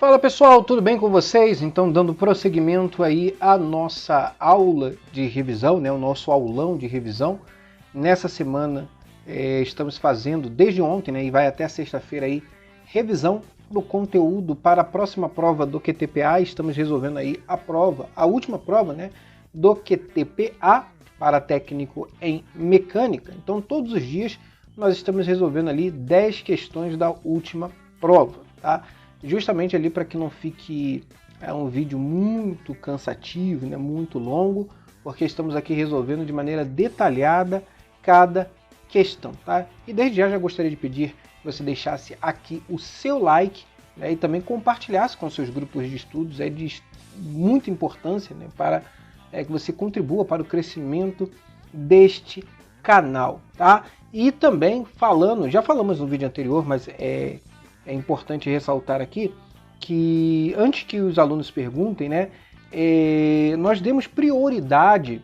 Fala pessoal, tudo bem com vocês? Então, dando prosseguimento aí à nossa aula de revisão, né? O nosso aulão de revisão. Nessa semana estamos fazendo, desde ontem, né? E vai até sexta-feira aí, revisão do conteúdo para a próxima prova do QTPA. Estamos resolvendo aí a prova, a última prova, né? Do QTPA para técnico em mecânica. Então, todos os dias nós estamos resolvendo ali 10 questões da última prova, tá? Justamente ali para que não fique um vídeo muito cansativo, né, muito longo, porque estamos aqui resolvendo de maneira detalhada cada questão, tá? E desde já gostaria de pedir que você deixasse aqui o seu like, né, e também compartilhasse com seus grupos de estudos, é de muita importância, né, para que você contribua para o crescimento deste canal, tá? E também já falamos no vídeo anterior, mas é importante ressaltar aqui que antes que os alunos perguntem, né, nós demos prioridade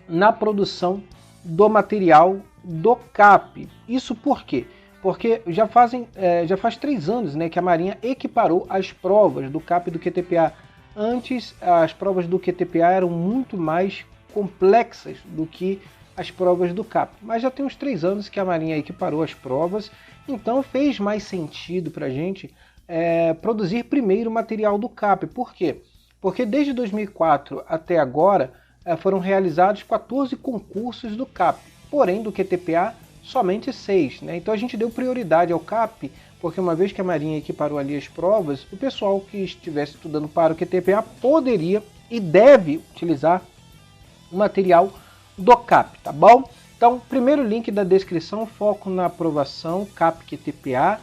na produção do material do CAP. Isso por quê? Porque já faz 3 anos, né, que a Marinha equiparou as provas do CAP e do QTPA. Antes, as provas do QTPA eram muito mais complexas do que as provas do CAP. Mas já tem uns 3 anos que a Marinha equiparou as provas, então fez mais sentido para a gente produzir primeiro o material do CAP. Por quê? Porque desde 2004 até agora foram realizados 14 concursos do CAP, porém do QTPA somente 6. Né? Então a gente deu prioridade ao CAP, porque uma vez que a Marinha equiparou ali as provas, o pessoal que estivesse estudando para o QTPA poderia e deve utilizar o material do CAP, tá bom? Então, primeiro link da descrição, foco na aprovação, CAP QTPA,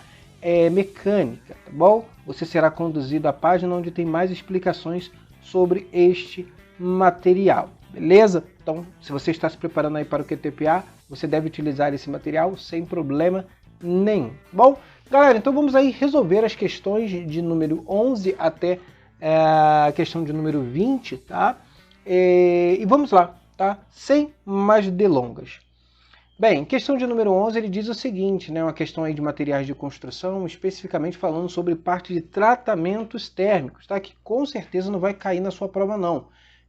mecânica, tá bom? Você será conduzido à página onde tem mais explicações sobre este material, beleza? Então, se você está se preparando aí para o QTPA, você deve utilizar esse material sem problema nenhum, tá bom? Galera, então vamos aí resolver as questões de número 11 até a questão de número 20, tá? E vamos lá, tá? Sem mais delongas. Bem, questão de número 11, ele diz o seguinte, né? Uma questão aí de materiais de construção, especificamente falando sobre parte de tratamentos térmicos, tá? Que com certeza não vai cair na sua prova não,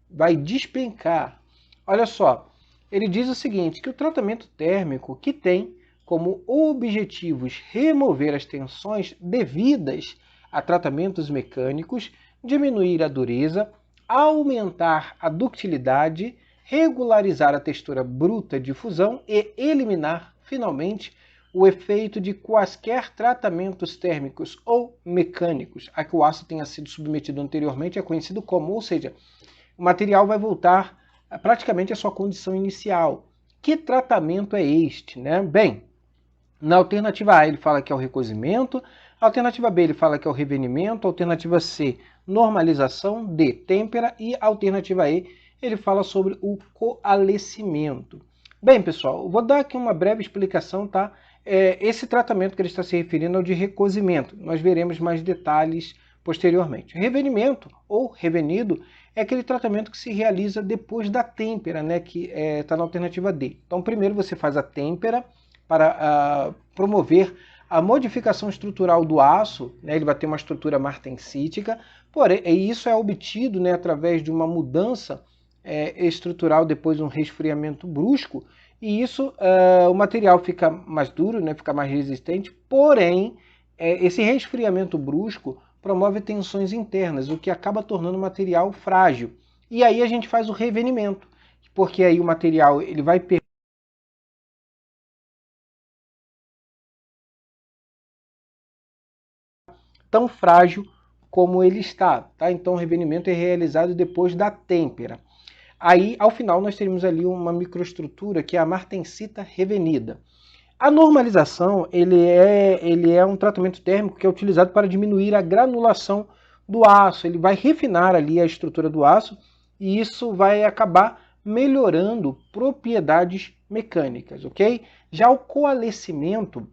vai despencar. Olha só, ele diz o seguinte, que o tratamento térmico que tem como objetivos remover as tensões devidas a tratamentos mecânicos, diminuir a dureza, aumentar a ductilidade, regularizar a textura bruta de fusão e eliminar, finalmente, o efeito de quaisquer tratamentos térmicos ou mecânicos a que o aço tenha sido submetido anteriormente é conhecido como, ou seja, o material vai voltar praticamente à sua condição inicial. Que tratamento é este, né? Bem, na alternativa A ele fala que é o recozimento, a alternativa B ele fala que é o revenimento, a alternativa C, normalização, D, têmpera e a alternativa E ele fala sobre o coalescimento. Bem, pessoal, eu vou dar aqui uma breve explicação, tá? Esse tratamento que ele está se referindo é o de recozimento. Nós veremos mais detalhes posteriormente. Revenimento ou revenido é aquele tratamento que se realiza depois da têmpera, né? Que está na alternativa D. Então, primeiro você faz a têmpera para promover a modificação estrutural do aço, né? Ele vai ter uma estrutura martensítica, porém, isso é obtido, né, através de uma mudança estrutural depois de um resfriamento brusco, e isso o material fica mais duro, né, fica mais resistente, porém esse resfriamento brusco promove tensões internas, o que acaba tornando o material frágil. E aí a gente faz o revenimento, porque aí o material ele vai tão frágil como ele está, tá? Então o revenimento é realizado depois da têmpera. Aí, ao final, nós teremos ali uma microestrutura que é a martensita revenida. A normalização ele é um tratamento térmico que é utilizado para diminuir a granulação do aço. Ele vai refinar ali a estrutura do aço e isso vai acabar melhorando propriedades mecânicas, ok? Já o coalescimento,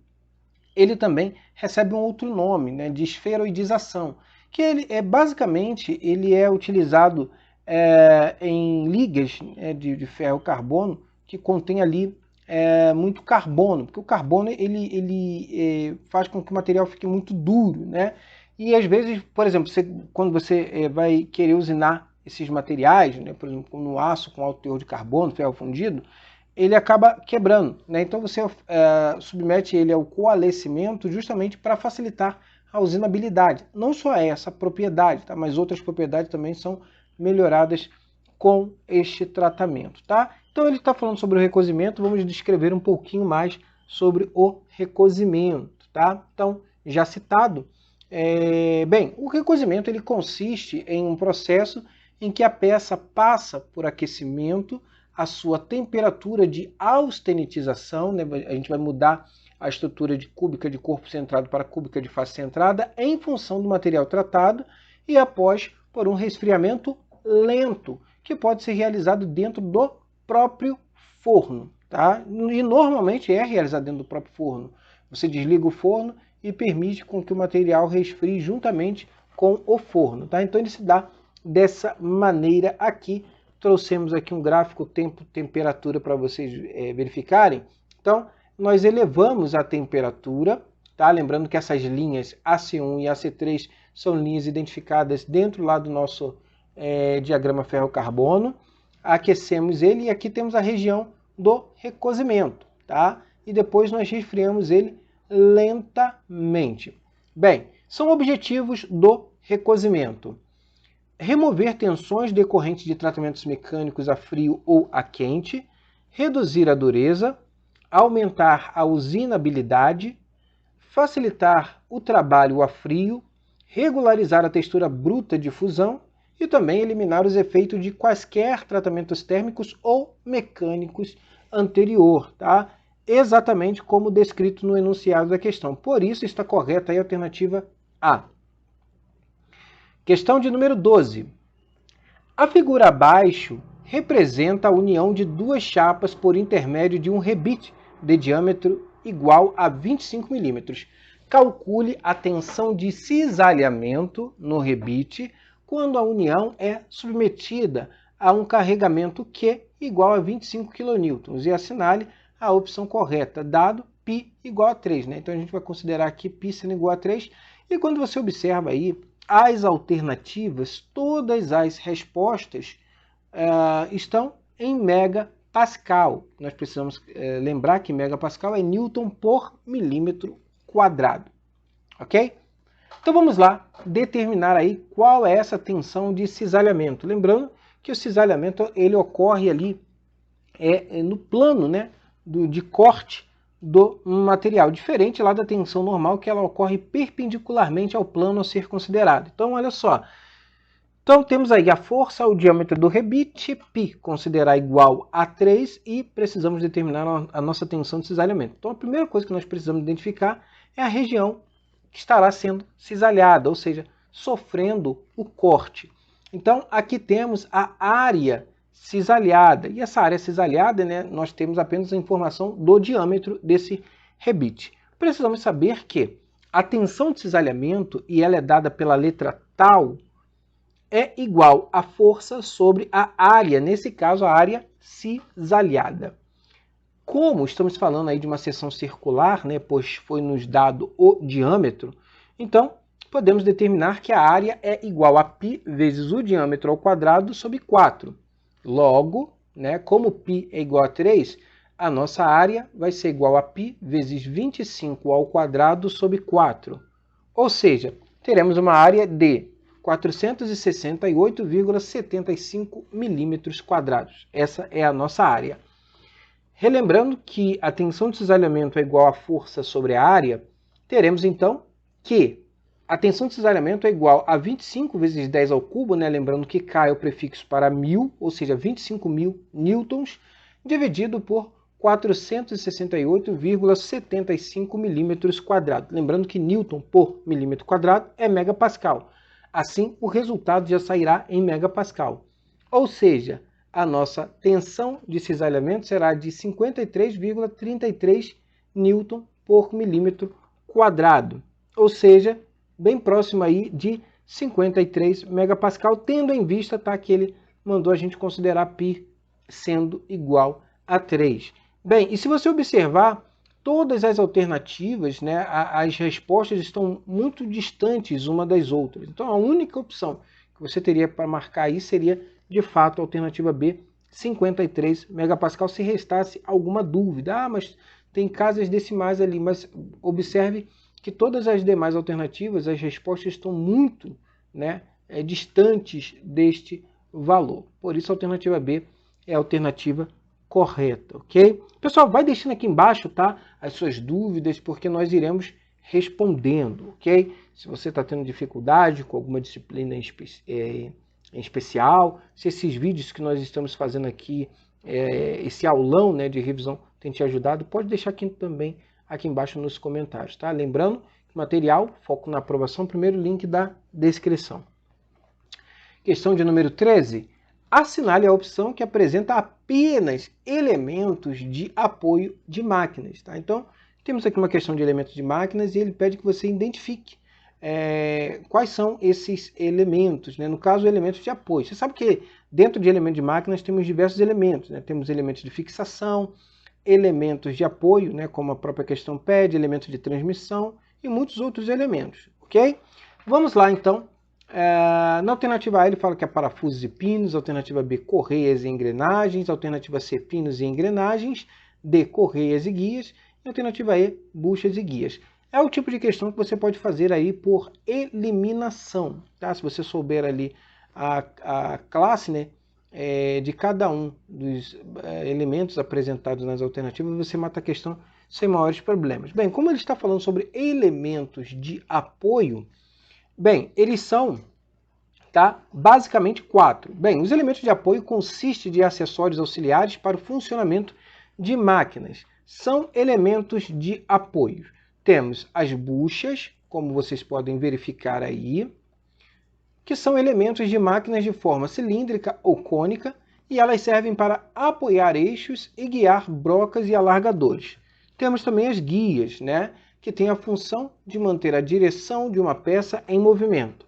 ele também recebe um outro nome, né, de esferoidização, que ele basicamente ele é utilizado em ligas de ferro-carbono que contém ali muito carbono, porque o carbono ele faz com que o material fique muito duro, né? E às vezes, por exemplo, quando você vai querer usinar esses materiais, né, por exemplo, no aço com alto teor de carbono, ferro fundido, ele acaba quebrando, né? Então você submete ele ao coalescimento justamente para facilitar a usinabilidade. Não só essa propriedade, tá? Mas outras propriedades também são melhoradas com este tratamento, tá? Então ele está falando sobre o recozimento, vamos descrever um pouquinho mais sobre o recozimento, tá? Então, já citado, bem, o recozimento ele consiste em um processo em que a peça passa por aquecimento, a sua temperatura de austenitização, né? A gente vai mudar a estrutura de cúbica de corpo centrado para cúbica de face centrada em função do material tratado e após por um resfriamento lento, que pode ser realizado dentro do próprio forno, tá? E normalmente é realizado dentro do próprio forno. Você desliga o forno e permite com que o material resfrie juntamente com o forno, tá? Então ele se dá dessa maneira aqui. Trouxemos aqui um gráfico tempo-temperatura para vocês verificarem. Então, nós elevamos a temperatura, tá? Lembrando que essas linhas AC1 e AC3 são linhas identificadas dentro lá do nosso diagrama ferro-carbono. Aquecemos ele e aqui temos a região do recozimento, tá? E depois nós resfriamos ele lentamente. Bem, são objetivos do recozimento: remover tensões decorrentes de tratamentos mecânicos a frio ou a quente, reduzir a dureza, aumentar a usinabilidade, facilitar o trabalho a frio, regularizar a textura bruta de fusão e também eliminar os efeitos de quaisquer tratamentos térmicos ou mecânicos anterior, tá? Exatamente como descrito no enunciado da questão. Por isso está correta aí a alternativa A. Questão de número 12. A figura abaixo representa a união de duas chapas por intermédio de um rebite de diâmetro igual a 25 mm. Calcule a tensão de cisalhamento no rebite quando a união é submetida a um carregamento Q igual a 25 kN e assinale a opção correta, dado π igual a 3. Né? Então a gente vai considerar aqui π sendo igual a 3. E quando você observa aí as alternativas, todas as respostas estão em megapascal. Nós precisamos lembrar que megapascal é Newton por milímetro quadrado. Ok? Então vamos lá determinar aí qual é essa tensão de cisalhamento. Lembrando que o cisalhamento ele ocorre ali no plano, né, de corte do material, diferente lá da tensão normal, que ela ocorre perpendicularmente ao plano a ser considerado. Então, olha só. Então, temos aí a força ao diâmetro do rebite, π considerar igual a 3, e precisamos determinar a nossa tensão de cisalhamento. Então, a primeira coisa que nós precisamos identificar é a região que estará sendo cisalhada, ou seja, sofrendo o corte. Então, aqui temos a área cisalhada. E essa área cisalhada, né, nós temos apenas a informação do diâmetro desse rebite. Precisamos saber que a tensão de cisalhamento, e ela é dada pela letra τ, é igual à força sobre a área, nesse caso a área cisalhada. Como estamos falando aí de uma seção circular, né, pois foi nos dado o diâmetro, então podemos determinar que a área é igual a π vezes o diâmetro ao quadrado sobre 4. Logo, né, como π é igual a 3, a nossa área vai ser igual a π vezes 25 ao quadrado sobre 4. Ou seja, teremos uma área de 468,75 milímetros quadrados. Essa é a nossa área. Relembrando que a tensão de cisalhamento é igual à força sobre a área, teremos então que a tensão de cisalhamento é igual a 25 vezes 10 ao cubo, né? Lembrando que K é o prefixo para 1000, ou seja, 25.000 newtons, dividido por 468,75 milímetros quadrados. Lembrando que newton por milímetro quadrado é megapascal. Assim, o resultado já sairá em megapascal. Ou seja, a nossa tensão de cisalhamento será de 53,33 newton por milímetro quadrado. Ou seja, bem próximo aí de 53 megapascal, tendo em vista que ele mandou a gente considerar π sendo igual a 3. Bem, e se você observar, todas as alternativas, né, as respostas estão muito distantes uma das outras. Então a única opção que você teria para marcar aí seria, de fato, a alternativa B, 53 megapascal, se restasse alguma dúvida. Mas tem casas decimais ali, mas observe que todas as demais alternativas, as respostas estão muito, né, distantes deste valor. Por isso a alternativa B é a alternativa correta, ok? Pessoal, vai deixando aqui embaixo, tá, as suas dúvidas, porque nós iremos respondendo, ok? Se você está tendo dificuldade com alguma disciplina em especial, se esses vídeos que nós estamos fazendo aqui, esse aulão, né, de revisão tem te ajudado, pode deixar aqui também aqui embaixo nos comentários, tá? Lembrando que material, foco na aprovação, primeiro link da descrição. Questão de número 13. Assinale a opção que apresenta apenas elementos de apoio de máquinas. Tá? Então, temos aqui uma questão de elementos de máquinas e ele pede que você identifique quais são esses elementos. Né? No caso, elementos de apoio. Você sabe que dentro de elementos de máquinas temos diversos elementos. Né? Temos elementos de fixação, elementos de apoio, né? Como a própria questão pede, elementos de transmissão e muitos outros elementos. Ok? Vamos lá, então. Na alternativa A ele fala que é parafusos e pinos, alternativa B, correias e engrenagens, alternativa C, pinos e engrenagens, D, correias e guias, e alternativa E, buchas e guias. É o tipo de questão que você pode fazer aí por eliminação, tá? Se você souber ali a classe, né, de cada um dos elementos apresentados nas alternativas, você mata a questão sem maiores problemas. Bem, como ele está falando sobre elementos de apoio, bem, eles são, tá, basicamente 4. Bem, os elementos de apoio consistem de acessórios auxiliares para o funcionamento de máquinas. São elementos de apoio. Temos as buchas, como vocês podem verificar aí, que são elementos de máquinas de forma cilíndrica ou cônica, e elas servem para apoiar eixos e guiar brocas e alargadores. Temos também as guias, né, que tem a função de manter a direção de uma peça em movimento.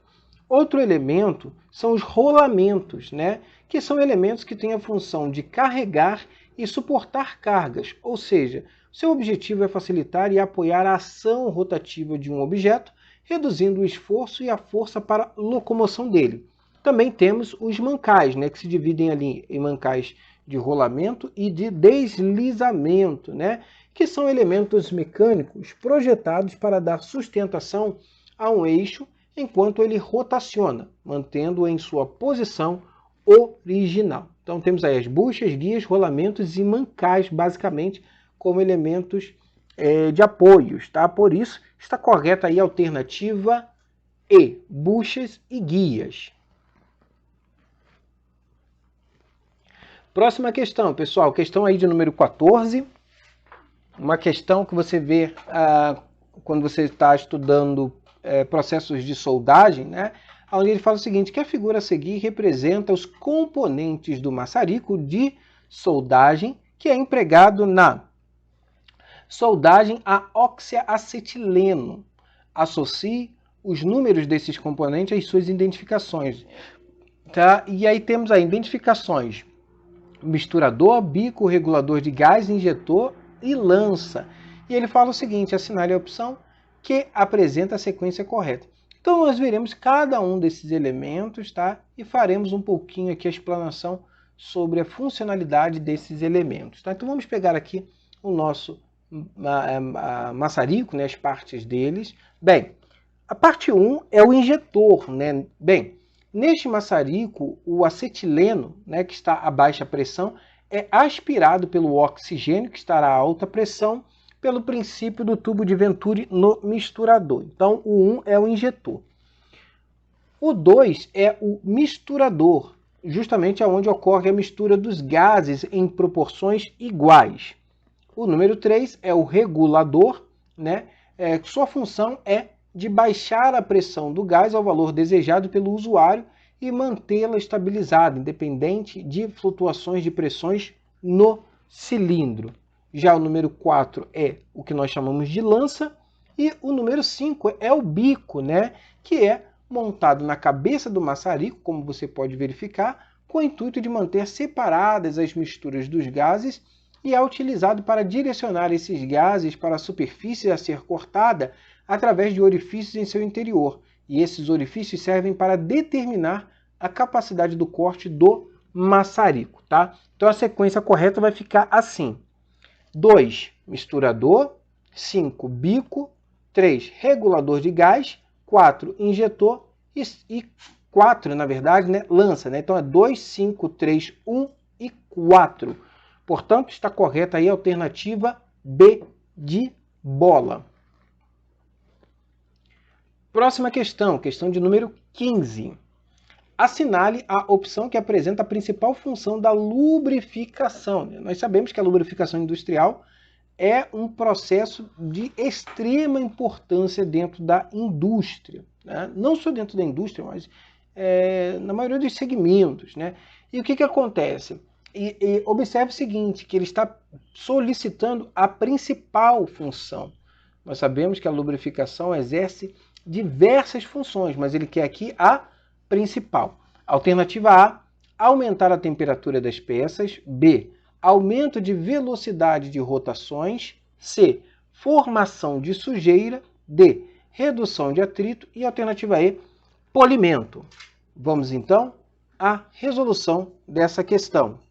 Outro elemento são os rolamentos, né, que são elementos que têm a função de carregar e suportar cargas, ou seja, seu objetivo é facilitar e apoiar a ação rotativa de um objeto, reduzindo o esforço e a força para a locomoção dele. Também temos os mancais, né, que se dividem ali em mancais de rolamento e de deslizamento, né, que são elementos mecânicos projetados para dar sustentação a um eixo enquanto ele rotaciona, mantendo-o em sua posição original. Então temos aí as buchas, guias, rolamentos e mancais, basicamente, como elementos de apoios. Tá? Por isso, está correta aí a alternativa E, buchas e guias. Próxima questão, pessoal, questão aí de número 14. Uma questão que você vê quando você está estudando processos de soldagem, né? Onde ele fala o seguinte, que a figura a seguir representa os componentes do maçarico de soldagem que é empregado na soldagem a oxiacetileno. Associe os números desses componentes às suas identificações. Tá? E aí temos aí identificações: misturador, bico, regulador de gás, injetor e lança. E ele fala o seguinte, assinale a opção que apresenta a sequência correta. Então nós veremos cada um desses elementos, tá? E faremos um pouquinho aqui a explanação sobre a funcionalidade desses elementos. Tá? Então vamos pegar aqui o nosso maçarico, né? As partes deles. Bem, a parte 1 é o injetor, né? Bem, neste maçarico, o acetileno, né, que está a baixa pressão, é aspirado pelo oxigênio, que estará a alta pressão, pelo princípio do tubo de Venturi no misturador. Então, o 1 é o injetor. O 2 é o misturador, justamente onde ocorre a mistura dos gases em proporções iguais. O número 3 é o regulador, né? Sua função é de baixar a pressão do gás ao valor desejado pelo usuário e mantê-la estabilizada, independente de flutuações de pressões no cilindro. Já o número 4 é o que nós chamamos de lança, e o número 5 é o bico, né, que é montado na cabeça do maçarico, como você pode verificar, com o intuito de manter separadas as misturas dos gases e é utilizado para direcionar esses gases para a superfície a ser cortada através de orifícios em seu interior. E esses orifícios servem para determinar a capacidade do corte do maçarico, tá? Então a sequência correta vai ficar assim: 2, misturador, 5, bico, 3, regulador de gás, 4, injetor e 4, na verdade, né, lança, né? Então é 2, 5, 3, 1 e 4. Portanto, está correta aí a alternativa B de bola. Próxima questão, questão de número 15. Assinale a opção que apresenta a principal função da lubrificação. Nós sabemos que a lubrificação industrial é um processo de extrema importância dentro da indústria, né? Não só dentro da indústria, mas na maioria dos segmentos, né? E o que acontece? E observe o seguinte, que ele está solicitando a principal função. Nós sabemos que a lubrificação exerce diversas funções, mas ele quer aqui a principal. Alternativa A, aumentar a temperatura das peças. B, aumento de velocidade de rotações. C, formação de sujeira. D, redução de atrito. E alternativa E, polimento. Vamos então à resolução dessa questão.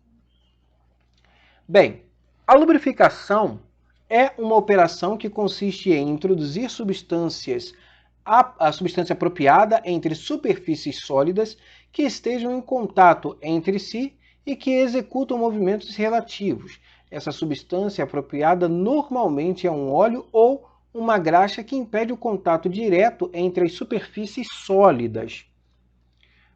Bem, a lubrificação é uma operação que consiste em introduzir a substância apropriada entre superfícies sólidas que estejam em contato entre si e que executam movimentos relativos. Essa substância apropriada normalmente é um óleo ou uma graxa que impede o contato direto entre as superfícies sólidas.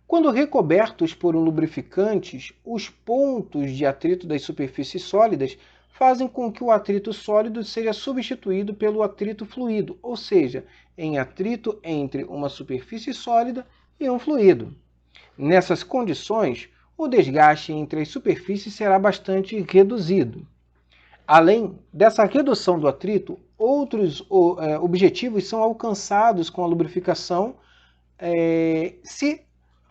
Quando recobertos por um lubrificante, os pontos de atrito das superfícies sólidas fazem com que o atrito sólido seja substituído pelo atrito fluido, ou seja, em atrito entre uma superfície sólida e um fluido. Nessas condições, o desgaste entre as superfícies será bastante reduzido. Além dessa redução do atrito, outros objetivos são alcançados com a lubrificação se,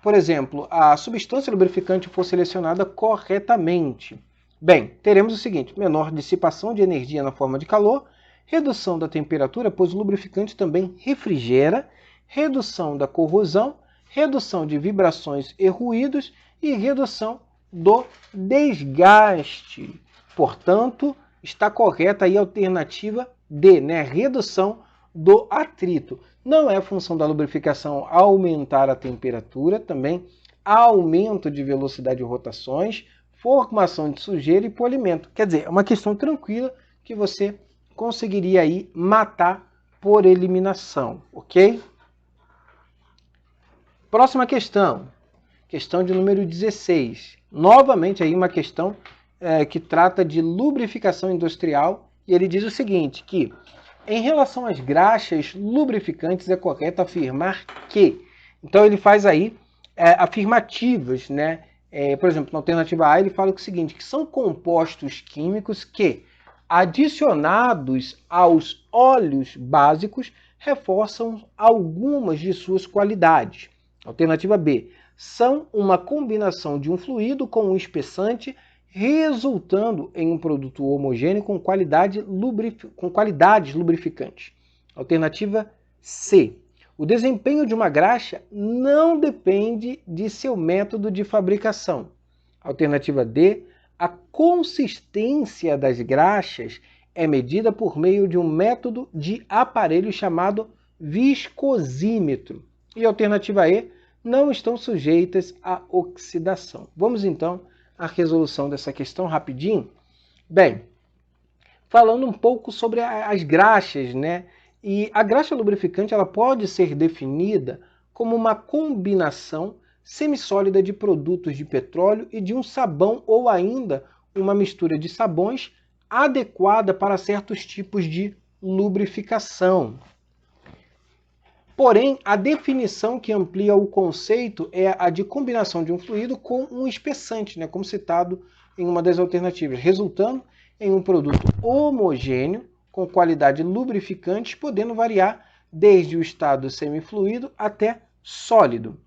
por exemplo, a substância lubrificante for selecionada corretamente. Bem, teremos o seguinte: menor dissipação de energia na forma de calor, redução da temperatura, pois o lubrificante também refrigera, redução da corrosão, redução de vibrações e ruídos e redução do desgaste. Portanto, está correta aí a alternativa D, né? Redução do atrito. Não é função da lubrificação aumentar a temperatura, também aumento de velocidade de rotações, formação de sujeira e polimento. Quer dizer, é uma questão tranquila que você conseguiria aí matar por eliminação, ok? Próxima questão, questão de número 16. Novamente aí uma questão que trata de lubrificação industrial, e ele diz o seguinte, que em relação às graxas lubrificantes é correto afirmar que. Então ele faz aí afirmativas, né? Por exemplo, na alternativa A ele fala o seguinte, que são compostos químicos que, adicionados aos óleos básicos, reforçam algumas de suas qualidades. Alternativa B, são uma combinação de um fluido com um espessante, resultando em um produto homogêneo com qualidades lubrificantes. Alternativa C, o desempenho de uma graxa não depende de seu método de fabricação. Alternativa D, a consistência das graxas é medida por meio de um método de aparelho chamado viscosímetro. E alternativa E, não estão sujeitas à oxidação. Vamos então à resolução dessa questão rapidinho. Bem, falando um pouco sobre as graxas, né? E a graxa lubrificante ela pode ser definida como uma combinação semissólida de produtos de petróleo e de um sabão ou ainda uma mistura de sabões adequada para certos tipos de lubrificação. Porém, a definição que amplia o conceito é a de combinação de um fluido com um espessante, né, como citado em uma das alternativas, resultando em um produto homogêneo com qualidade lubrificante, podendo variar desde o estado semifluido até sólido.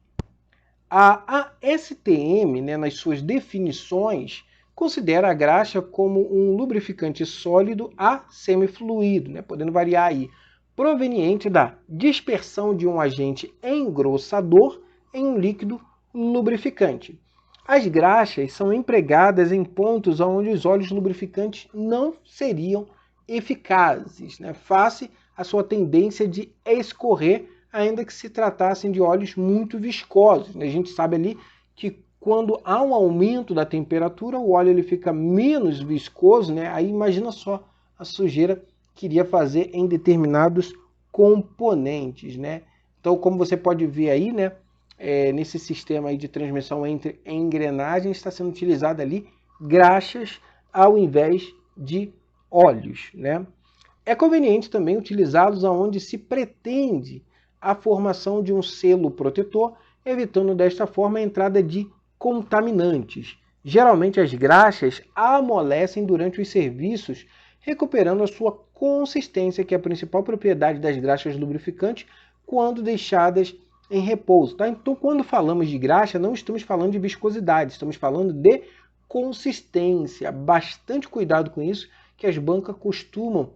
A ASTM, né, nas suas definições, considera a graxa como um lubrificante sólido a semifluido, né, podendo variar aí, proveniente da dispersão de um agente engrossador em um líquido lubrificante. As graxas são empregadas em pontos onde os óleos lubrificantes não seriam eficazes, né, face à sua tendência de escorrer, ainda que se tratassem de óleos muito viscosos. A gente sabe ali que quando há um aumento da temperatura, o óleo ele fica menos viscoso, né? Aí imagina só a sujeira que iria fazer em determinados componentes, né? Então, como você pode ver aí, né, nesse sistema aí de transmissão entre engrenagens, está sendo utilizado ali graxas ao invés de óleos, né? É conveniente também utilizá-los onde se pretende a formação de um selo protetor, evitando desta forma a entrada de contaminantes. Geralmente as graxas amolecem durante os serviços, recuperando a sua consistência, que é a principal propriedade das graxas lubrificantes, quando deixadas em repouso. Tá? Então, quando falamos de graxa, não estamos falando de viscosidade, estamos falando de consistência. Bastante cuidado com isso, que as bancas costumam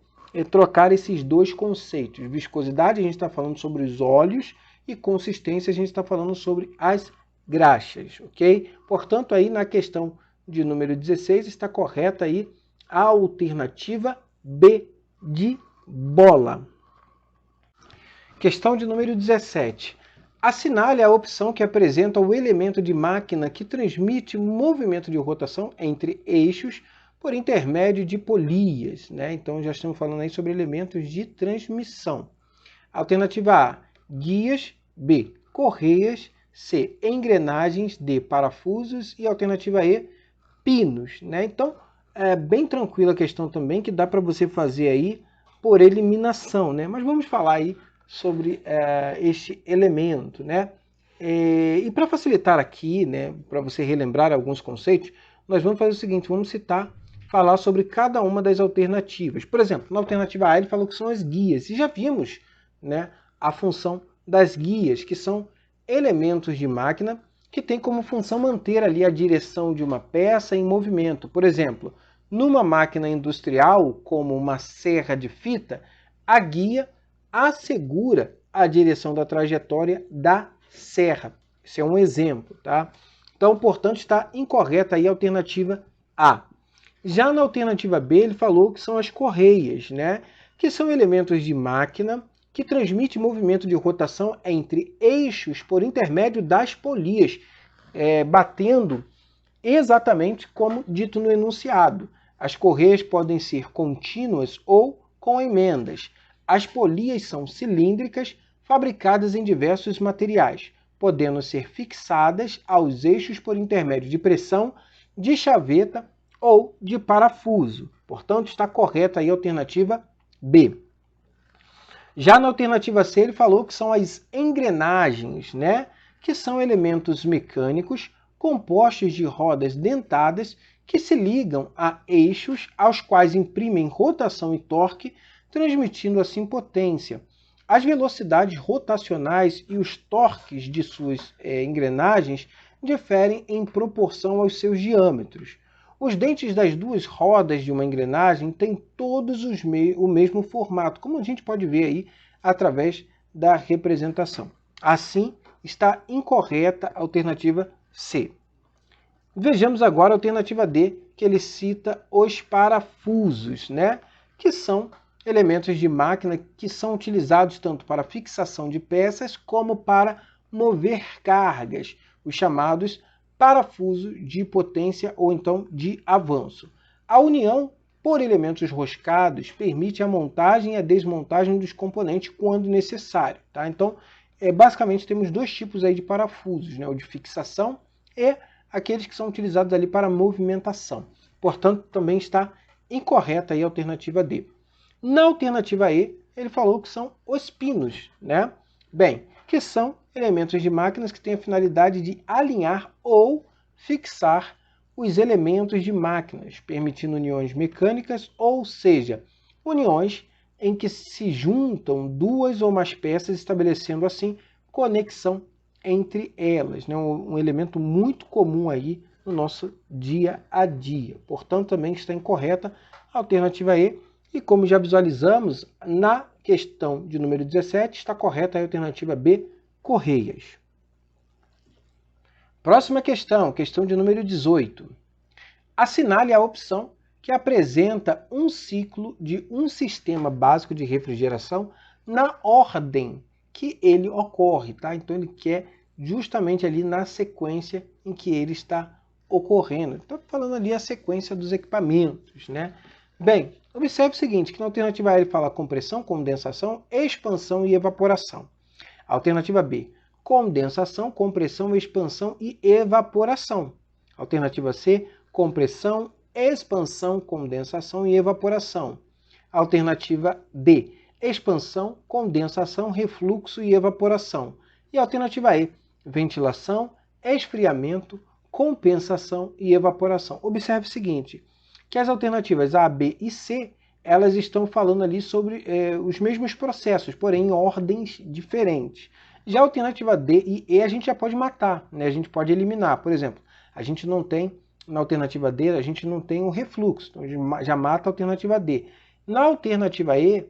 trocar esses dois conceitos. Viscosidade, a gente está falando sobre os óleos, e consistência, a gente está falando sobre as graxas, ok? Portanto, aí na questão de número 16 está correta aí a alternativa B de bola. Questão de número 17. Assinale a opção que apresenta o elemento de máquina que transmite movimento de rotação entre eixos por intermédio de polias, né? Então já estamos falando aí sobre elementos de transmissão. Alternativa A, guias. B, correias. C, engrenagens. D, parafusos. E alternativa E, pinos, né? Então, é bem tranquila a questão também, que dá para você fazer aí por eliminação, né? Mas vamos falar aí sobre este elemento, né? E para facilitar aqui, né, para você relembrar alguns conceitos, nós vamos fazer o seguinte, vamos falar sobre cada uma das alternativas. Por exemplo, na alternativa A ele falou que são as guias, e já vimos, né, a função das guias, que são elementos de máquina que têm como função manter ali a direção de uma peça em movimento. Por exemplo, numa máquina industrial, como uma serra de fita, a guia assegura a direção da trajetória da serra. Esse é um exemplo, tá? Então, portanto, está incorreta aí a alternativa A. Já na alternativa B, ele falou que são as correias, né? Que são elementos de máquina que transmite movimento de rotação entre eixos por intermédio das polias, batendo exatamente como dito no enunciado. As correias podem ser contínuas ou com emendas. As polias são cilíndricas, fabricadas em diversos materiais, podendo ser fixadas aos eixos por intermédio de pressão, de chaveta ou de parafuso. Portanto, está correta aí a alternativa B. Já na alternativa C, ele falou que são as engrenagens, né? Que são elementos mecânicos compostos de rodas dentadas que se ligam a eixos aos quais imprimem rotação e torque, transmitindo assim potência. As velocidades rotacionais e os torques de suas engrenagens diferem em proporção aos seus diâmetros. Os dentes das duas rodas de uma engrenagem têm todos o mesmo formato, como a gente pode ver aí através da representação. Assim, está incorreta a alternativa C. Vejamos agora a alternativa D, que ele cita os parafusos, né? Que são elementos de máquina que são utilizados tanto para fixação de peças como para mover cargas, os chamados parafuso de potência ou então de avanço. A união por elementos roscados permite a montagem e a desmontagem dos componentes quando necessário. Tá? Então, basicamente temos dois tipos aí de parafusos, né? O de fixação e aqueles que são utilizados ali para movimentação. Portanto, também está incorreta aí a alternativa D. Na alternativa E, ele falou que são os pinos, né? Bem, que são elementos de máquinas que têm a finalidade de alinhar ou fixar os elementos de máquinas, permitindo uniões mecânicas, ou seja, uniões em que se juntam duas ou mais peças, estabelecendo assim conexão entre elas, né? Um elemento muito comum aí no nosso dia a dia. Portanto, também está incorreta a alternativa E. E como já visualizamos, na questão de número 17, está correta a alternativa B, correias. Próxima questão, questão de número 18. Assinale a opção que apresenta um ciclo de um sistema básico de refrigeração na ordem que ele ocorre, tá? Então ele quer justamente ali na sequência em que ele está ocorrendo. Estou falando ali a sequência dos equipamentos, né? Bem, observe o seguinte, que na alternativa A ele fala compressão, condensação, expansão e evaporação. Alternativa B, condensação, compressão, expansão e evaporação. Alternativa C, compressão, expansão, condensação e evaporação. Alternativa D, expansão, condensação, refluxo e evaporação. E alternativa E, ventilação, esfriamento, compensação e evaporação. Observe o seguinte, que as alternativas A, B e C, elas estão falando ali sobre os mesmos processos, porém em ordens diferentes. Já a alternativa D e E a gente já pode matar, né? A gente pode eliminar. Por exemplo, a gente não tem, na alternativa D, a gente não tem o refluxo, então a gente já mata a alternativa D. Na alternativa E,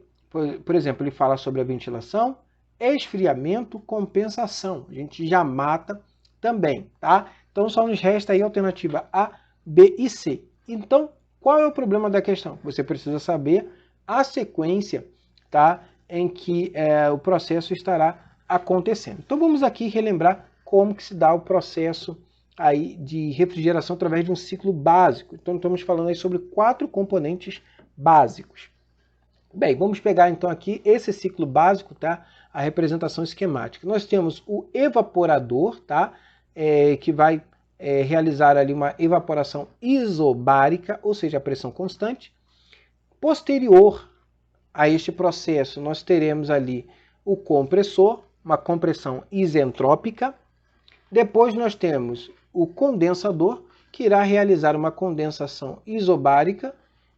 por exemplo, ele fala sobre a ventilação, esfriamento, compensação. A gente já mata também, tá? Então só nos resta aí a alternativa A, B e C. Então, qual é o problema da questão? Você precisa saber a sequência, tá, em que o processo estará acontecendo. Então vamos aqui relembrar como que se dá o processo aí de refrigeração através de um ciclo básico. Então estamos falando aí sobre 4 componentes básicos. Bem, vamos pegar então aqui esse ciclo básico, tá? A representação esquemática. Nós temos o evaporador, tá? Que vai realizar ali uma evaporação isobárica, ou seja, a pressão constante. Posterior a este processo, nós teremos ali o compressor, uma compressão isentrópica. Depois nós temos o condensador, que irá realizar uma condensação isobárica.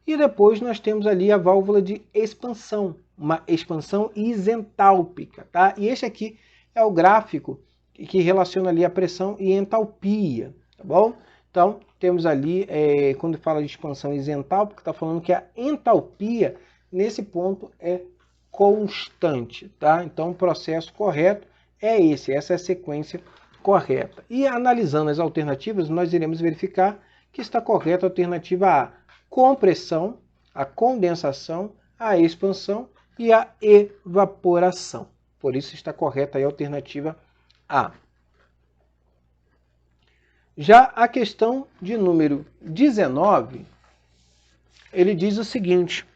E depois nós temos ali a válvula de expansão, uma expansão isentálpica, tá? E este aqui é o gráfico que relaciona ali a pressão e entalpia, tá bom? Então, temos ali, quando fala de expansão isentálpica, está falando que a entalpia, nesse ponto, é constante, tá? Então, o processo correto é esse, essa é a sequência correta. E analisando as alternativas, nós iremos verificar que está correta a alternativa A, compressão, a condensação, a expansão e a evaporação. Por isso está correta aí a alternativa A. Já a questão de número 19, ele diz o seguinte,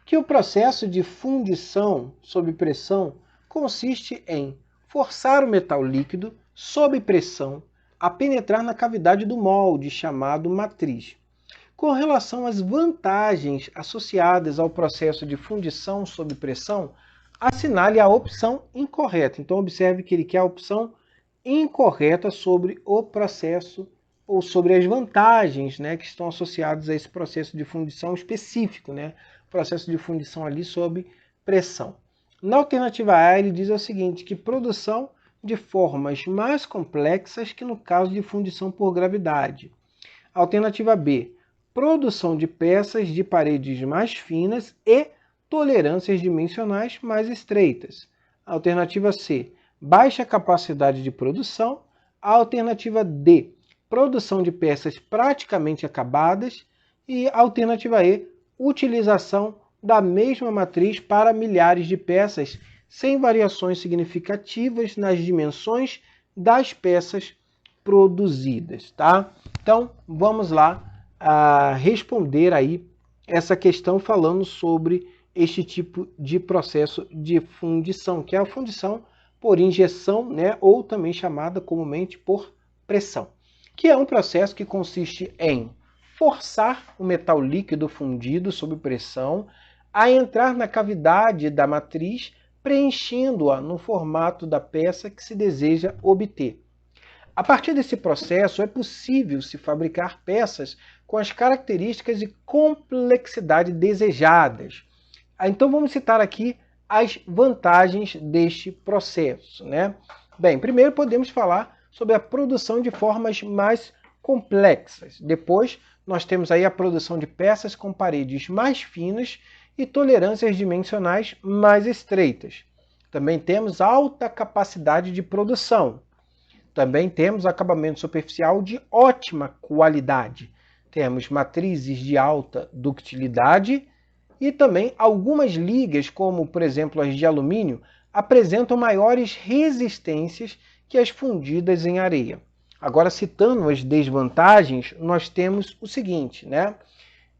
que o processo de fundição sob pressão consiste em forçar o metal líquido sob pressão a penetrar na cavidade do molde, chamado matriz. Com relação às vantagens associadas ao processo de fundição sob pressão, assinale a opção incorreta. Então, observe que ele quer a opção incorreta sobre o processo ou sobre as vantagens, né, que estão associadas a esse processo de fundição específico, né, processo de fundição ali sob pressão. Na alternativa A, ele diz o seguinte, que produção de formas mais complexas que no caso de fundição por gravidade. Alternativa B, produção de peças de paredes mais finas e tolerâncias dimensionais mais estreitas. Alternativa C, baixa capacidade de produção. Alternativa D, produção de peças praticamente acabadas. E alternativa E, utilização da mesma matriz para milhares de peças, sem variações significativas nas dimensões das peças produzidas, tá? Então, vamos lá a responder aí essa questão falando sobre este tipo de processo de fundição, que é a fundição por injeção, né, ou também chamada comumente por pressão, que é um processo que consiste em forçar o metal líquido fundido sob pressão a entrar na cavidade da matriz, preenchendo-a no formato da peça que se deseja obter. A partir desse processo, é possível se fabricar peças com as características e complexidade desejadas. Então, vamos citar aqui as vantagens deste processo, né? Bem, primeiro podemos falar sobre a produção de formas mais complexas. Depois, nós temos aí a produção de peças com paredes mais finas e tolerâncias dimensionais mais estreitas. Também temos alta capacidade de produção. Também temos acabamento superficial de ótima qualidade. Temos matrizes de alta ductilidade e também algumas ligas, como por exemplo as de alumínio, apresentam maiores resistências que as fundidas em areia. Agora, citando as desvantagens, nós temos o seguinte, né?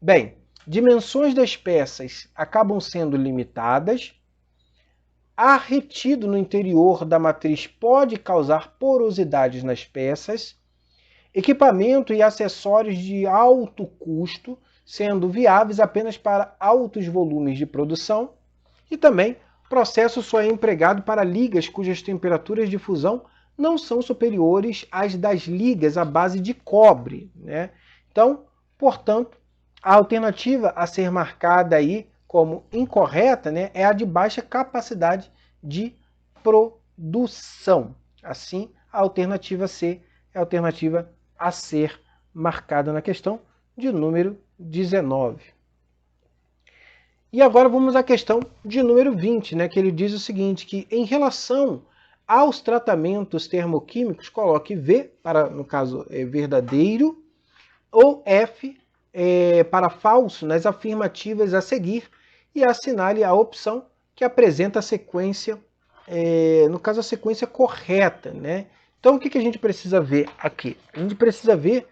Bem, dimensões das peças acabam sendo limitadas, ar retido no interior da matriz pode causar porosidades nas peças, equipamento e acessórios de alto custo, sendo viáveis apenas para altos volumes de produção, e também o processo só é empregado para ligas cujas temperaturas de fusão não são superiores às das ligas à base de cobre, né? Então, portanto, a alternativa a ser marcada aí como incorreta, né, é a de baixa capacidade de produção. Assim, a alternativa C é a alternativa a ser marcada na questão de número 19. E agora vamos à questão de número 20, né, que ele diz o seguinte, que em relação aos tratamentos termoquímicos, coloque V para, no caso, verdadeiro, ou F para falso nas afirmativas a seguir e assinale a opção que apresenta a sequência, no caso a sequência correta, né? Então o que a gente precisa ver aqui? A gente precisa ver,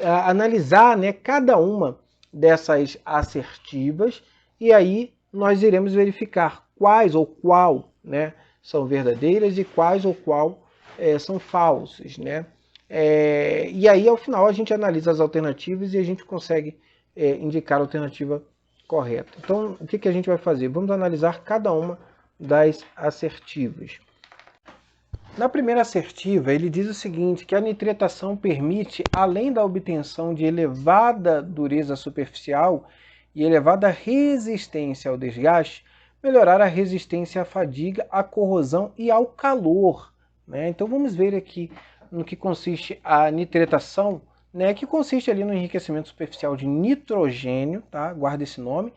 analisar, né, cada uma dessas assertivas e aí nós iremos verificar quais ou qual, né, são verdadeiras e quais ou qual são falsas, né? E aí, ao final, a gente analisa as alternativas e a gente consegue indicar a alternativa correta. Então, o que a gente vai fazer? Vamos analisar cada uma das assertivas. Na primeira assertiva, ele diz o seguinte, que a nitretação permite, além da obtenção de elevada dureza superficial e elevada resistência ao desgaste, melhorar a resistência à fadiga, à corrosão e ao calor, né? Então, vamos ver aqui no que consiste a nitretação, né, que consiste ali no enriquecimento superficial de nitrogênio, tá? Guarda esse nome,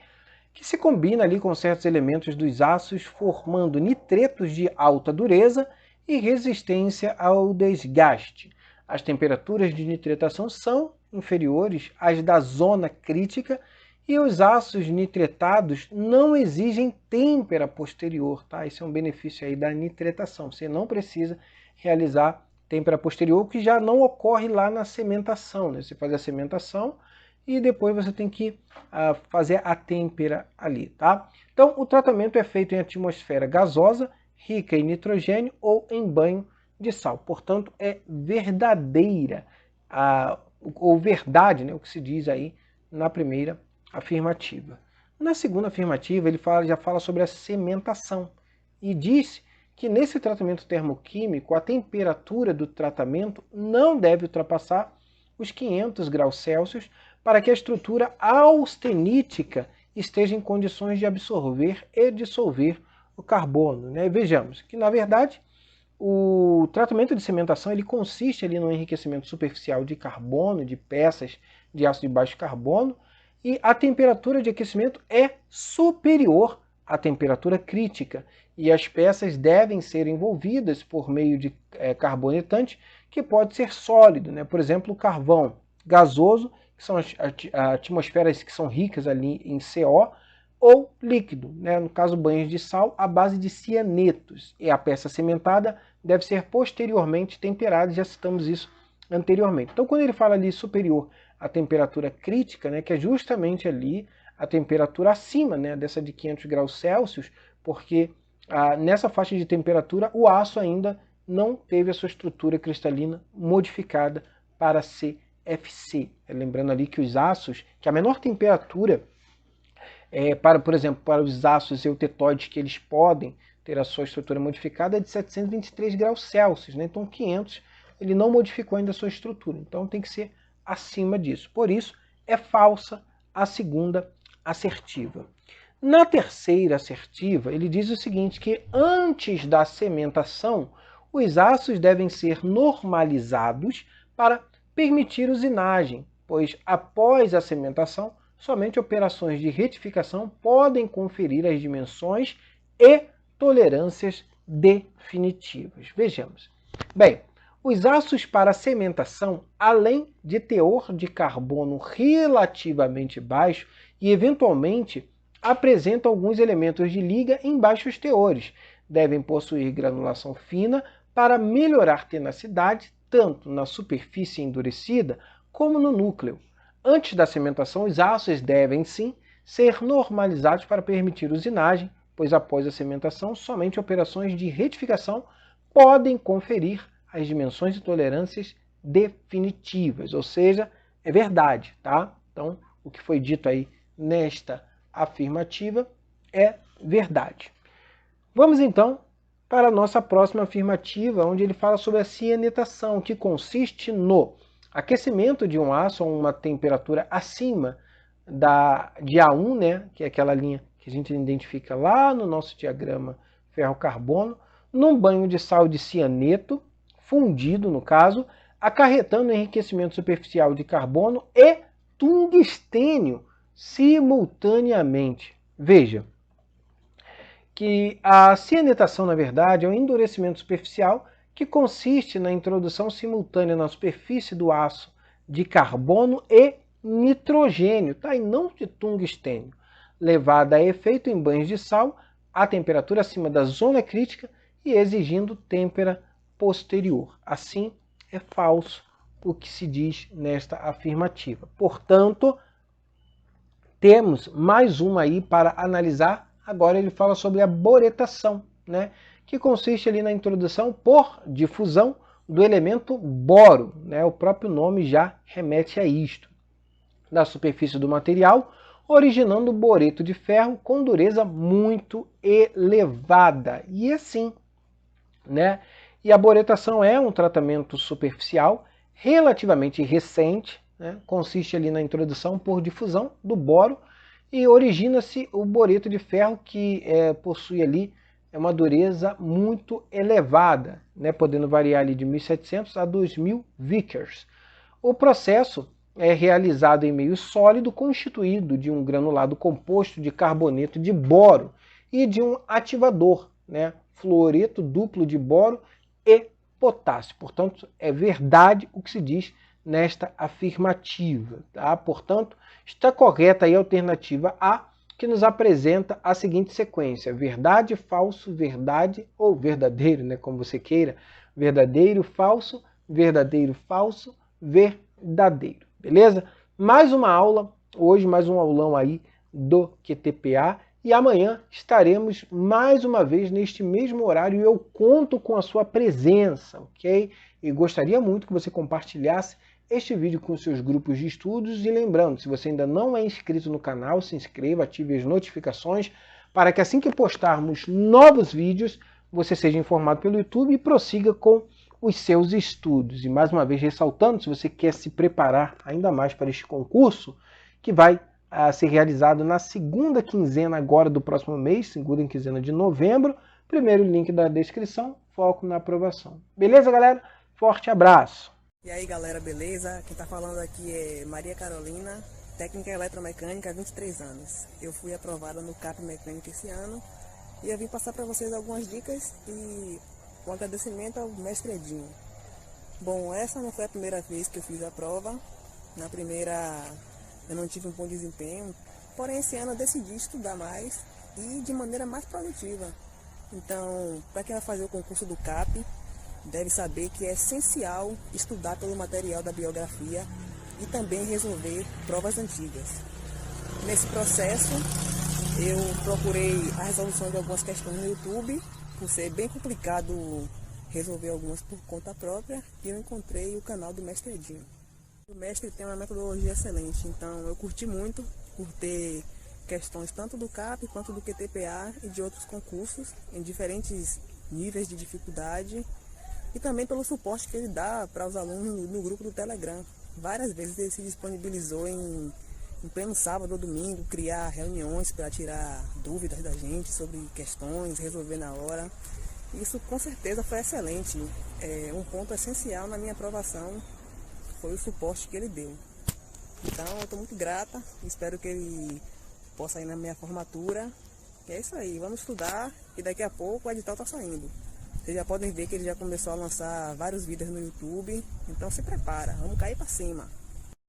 que se combina ali com certos elementos dos ácidos, formando nitretos de alta dureza e resistência ao desgaste. As temperaturas de nitretação são inferiores às da zona crítica e os ácidos nitretados não exigem têmpera posterior, tá? Esse é um benefício aí da nitretação. Você não precisa realizar têmpera posterior, que já não ocorre lá na cementação, né? Você faz a cementação e depois você tem que fazer a têmpera ali, tá? Então, o tratamento é feito em atmosfera gasosa, rica em nitrogênio ou em banho de sal. Portanto, é verdadeira, ou verdade, né, o que se diz aí na primeira afirmativa. Na segunda afirmativa, ele já fala sobre a cementação e diz que nesse tratamento termoquímico, a temperatura do tratamento não deve ultrapassar os 500 graus Celsius para que a estrutura austenítica esteja em condições de absorver e dissolver o carbono, né? Vejamos que, na verdade, o tratamento de cementação ele consiste ali no enriquecimento superficial de carbono, de peças de aço de baixo carbono, e a temperatura de aquecimento é superior à temperatura crítica, e as peças devem ser envolvidas por meio de carbonetante, que pode ser sólido, né? Por exemplo, o carvão gasoso, que são as atmosferas que são ricas ali em CO, ou líquido, né? No caso banhos de sal, à base de cianetos. E a peça cimentada deve ser posteriormente temperada, já citamos isso anteriormente. Então, quando ele fala ali superior à temperatura crítica, né, que é justamente ali a temperatura acima, né, dessa de 500 graus Celsius, porque nessa faixa de temperatura o aço ainda não teve a sua estrutura cristalina modificada para CFC. Lembrando ali que os aços, que a menor temperatura por exemplo, para os aços eutetóides que eles podem ter a sua estrutura modificada é de 723 graus Celsius, né? Então 500 ele não modificou ainda a sua estrutura, então tem que ser acima disso. Por isso é falsa a segunda assertiva. Na terceira assertiva, ele diz o seguinte, que antes da cementação, os aços devem ser normalizados para permitir usinagem, pois após a cimentação, somente operações de retificação podem conferir as dimensões e tolerâncias definitivas. Vejamos. Bem, os aços para cimentação, além de teor de carbono relativamente baixo e eventualmente apresentam alguns elementos de liga em baixos teores, devem possuir granulação fina para melhorar tenacidade tanto na superfície endurecida como no núcleo. Antes da cimentação, os aços devem, sim, ser normalizados para permitir usinagem, pois após a cimentação, somente operações de retificação podem conferir as dimensões e tolerâncias definitivas, ou seja, é verdade, tá? Então, o que foi dito aí nesta afirmativa é verdade. Vamos então para a nossa próxima afirmativa, onde ele fala sobre a cianetação, que consiste no aquecimento de um aço a uma temperatura acima de A1, né, que é aquela linha que a gente identifica lá no nosso diagrama ferro-carbono, num banho de sal de cianeto, fundido no caso, acarretando enriquecimento superficial de carbono e tungstênio simultaneamente. Veja que a cianetação, na verdade, é um endurecimento superficial que consiste na introdução simultânea na superfície do aço de carbono e nitrogênio, tá? E não de tungstênio, levada a efeito em banhos de sal a temperatura acima da zona crítica e exigindo têmpera posterior. Assim, é falso o que se diz nesta afirmativa. Portanto, temos mais uma aí para analisar. Agora ele fala sobre a boretação, né, que consiste ali na introdução por difusão do elemento boro, né, o próprio nome já remete a isto, na superfície do material, originando boreto de ferro com dureza muito elevada. E assim, né? E a boretação é um tratamento superficial relativamente recente, né? Consiste ali na introdução por difusão do boro e origina-se o boreto de ferro que possui ali uma dureza muito elevada, né? Podendo variar ali de 1.700 a 2.000 Vickers. O processo é realizado em meio sólido constituído de um granulado composto de carboneto de boro e de um ativador, né? Fluoreto duplo de boro e potássio. Portanto, é verdade o que se diz nesta afirmativa. Tá? Portanto, está correta aí a alternativa A, que nos apresenta a seguinte sequência: verdade, falso, verdade, ou verdadeiro, né, como você queira, verdadeiro, falso, falso, verdadeiro. Beleza? Mais uma aula, hoje mais um aulão aí do QTPA, e amanhã estaremos mais uma vez neste mesmo horário e eu conto com a sua presença, ok? E gostaria muito que você compartilhasse este vídeo com seus grupos de estudos e lembrando, se você ainda não é inscrito no canal, se inscreva, ative as notificações para que assim que postarmos novos vídeos, você seja informado pelo YouTube e prossiga com os seus estudos. E mais uma vez ressaltando, se você quer se preparar ainda mais para este concurso, que vai ser realizado na segunda quinzena agora do próximo mês, segunda quinzena de novembro. Primeiro link da descrição, foco na aprovação. Beleza, galera? Forte abraço! E aí, galera, beleza? Quem tá falando aqui é Maria Carolina, técnica eletromecânica, 23 anos. Eu fui aprovada no CAP Mecânica esse ano e eu vim passar para vocês algumas dicas e um agradecimento ao mestre Edinho. Bom, essa não foi a primeira vez que eu fiz a prova. Na primeira eu não tive um bom desempenho, porém esse ano eu decidi estudar mais e de maneira mais produtiva. Então, para quem vai fazer o concurso do CAP, deve saber que é essencial estudar pelo material da biografia e também resolver provas antigas. Nesse processo, eu procurei a resolução de algumas questões no YouTube, por ser bem complicado resolver algumas por conta própria, e eu encontrei o canal do Mestre Edinho. O mestre tem uma metodologia excelente, então eu curti muito por ter questões tanto do CAP quanto do QTPA e de outros concursos em diferentes níveis de dificuldade, e também pelo suporte que ele dá para os alunos no grupo do Telegram. Várias vezes ele se disponibilizou em pleno sábado ou domingo, criar reuniões para tirar dúvidas da gente sobre questões, resolver na hora. Isso com certeza foi excelente, é um ponto essencial na minha aprovação foi o suporte que ele deu. Então eu estou muito grata, espero que ele possa ir na minha formatura. E é isso aí, vamos estudar e daqui a pouco o edital está saindo. Vocês já podem ver que ele já começou a lançar vários vídeos no YouTube, então se prepara, vamos cair para cima.